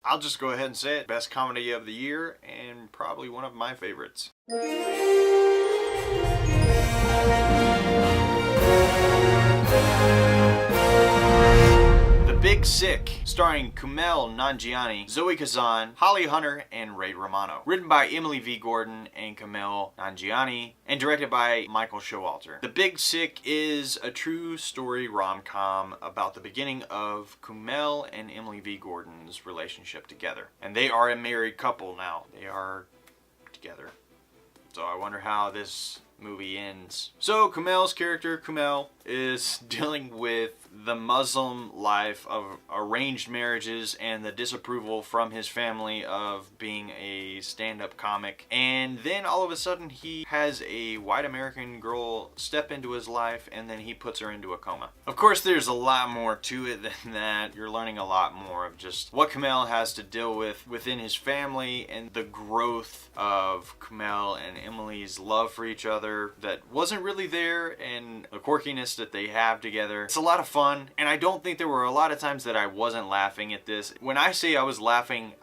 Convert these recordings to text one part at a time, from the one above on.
I'll just go ahead and say it. Best comedy of the year and probably one of my favorites. The Big Sick, starring Kumail Nanjiani, Zoe Kazan, Hunter and Ray Romano. Written by Emily V. Gordon and Kumail Nanjiani, and directed by Michael Showalter. The Big Sick is a true story rom-com about the beginning of Kumail and Emily V. Gordon's relationship together. And they are a married couple now. They are together. So I wonder how this movie ends. So Kumail's character, Kumail, is dealing with the Muslim life of arranged marriages and the disapproval from his family of being a stand-up comic. And then all of a sudden he has a white American girl step into his life and then he puts her into a coma. Of course there's a lot more to it than that. You're learning a lot more of just what Kumail has to deal with within his family and the growth of Kumail and Emily's love for each other that wasn't really there, and the quirkiness that they have together. It's a lot of fun, and I don't think there were a lot of times that I wasn't laughing at this. When I say I was laughing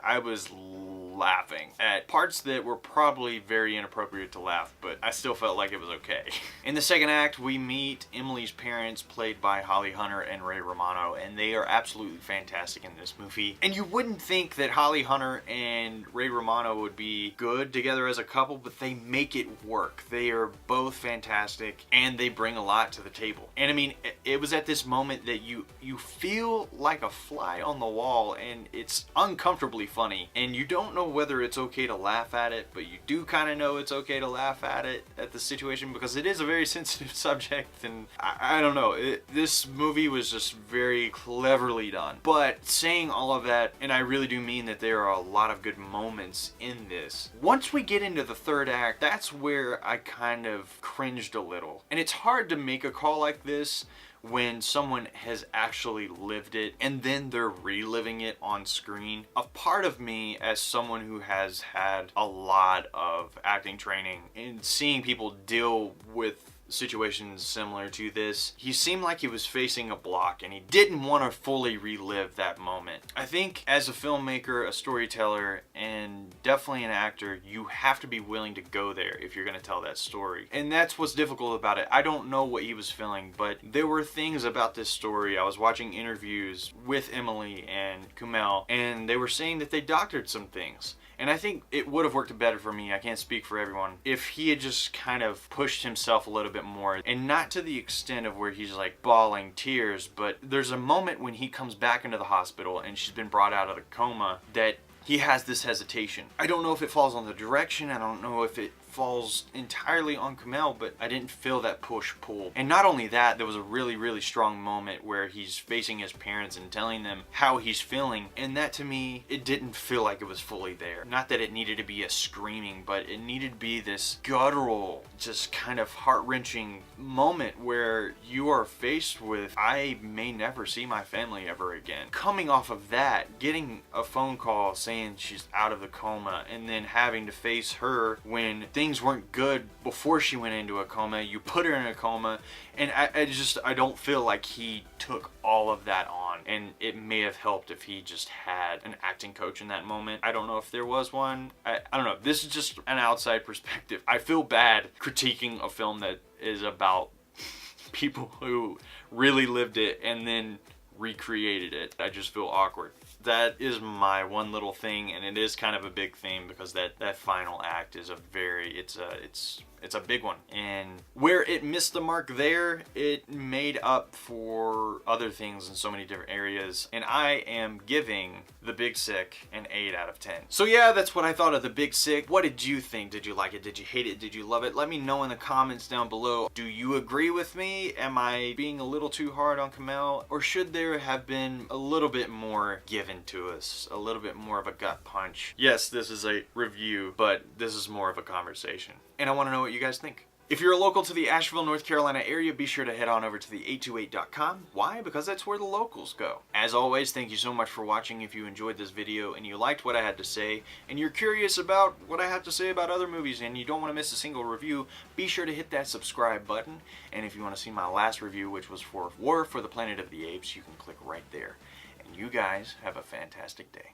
at parts that were probably very inappropriate to laugh, but I still felt like it was okay. In the second act, we meet Emily's parents, played by Hunter and Ray Romano, and they are absolutely fantastic in this movie. And you wouldn't think that Hunter and Ray Romano would be good together as a couple, but they make it work. They are both fantastic, and they bring a lot to the table. And I mean, it was at this moment that you feel like a fly on the wall, and it's uncomfortably funny, and you don't know whether it's okay to laugh at it, but you do kind of know it's okay to laugh at it, at the situation, because it is a very sensitive subject, and I don't know, this movie was just very cleverly done. But saying all of that, and I really do mean that there are a lot of good moments in this, once we get into the third act, that's where I kind of cringed a little. And it's hard to make a call like this when someone has actually lived it and then they're reliving it on screen. A part of me, as someone who has had a lot of acting training and seeing people deal with situations similar to this, he seemed like he was facing a block and he didn't want to fully relive that moment. I think as a filmmaker, a storyteller, and definitely an actor, you have to be willing to go there if you're going to tell that story. And that's what's difficult about it. I don't know what he was feeling, but there were things about this story. I was watching interviews with Emily and Kumail, and they were saying that they doctored some things. And I think it would have worked better for me, I can't speak for everyone, if he had just kind of pushed himself a little bit more. And not to the extent of where he's like bawling tears, but there's a moment when he comes back into the hospital and she's been brought out of the coma that he has this hesitation. I don't know if it falls on the direction, I don't know if it falls entirely on Kumail, but I didn't feel that push-pull. And not only that, there was a really strong moment where he's facing his parents and telling them how he's feeling, and that to me, it didn't feel like it was fully there. Not that it needed to be a screaming, but it needed to be this guttural, just kind of heart-wrenching moment where you are faced with, I may never see my family ever again. Coming off of that, getting a phone call saying she's out of the coma, and then having to face her when things weren't good before she went into a coma, you put her in a coma, and I don't feel like he took all of that on, and it may have helped if he just had an acting coach in that moment. I don't know if there was one. I don't know. This is just an outside perspective. I feel bad critiquing a film that is about people who really lived it and then recreated it. I just feel awkward. That is my one little thing, and it is kind of a big theme because that final act is it's a big one. And where it missed the mark there, it made up for other things in so many different areas. And I am giving The Big Sick an 8 out of 10. So yeah, that's what I thought of The Big Sick. What did you think? Did you like it? Did you hate it? Did you love it? Let me know in the comments down below. Do you agree with me? Am I being a little too hard on Kumail? Or should there have been a little bit more given to us? A little bit more of a gut punch? Yes, this is a review, but this is more of a conversation. And I want to know what you guys think. If you're local to the Asheville, North Carolina area, be sure to head on over to the 828.com. Why? Because that's where the locals go. As always, thank you so much for watching. If you enjoyed this video and you liked what I had to say, and you're curious about what I have to say about other movies and you don't want to miss a single review, be sure to hit that subscribe button. And if you want to see my last review, which was for War for the Planet of the Apes, you can click right there. you guys have a fantastic day.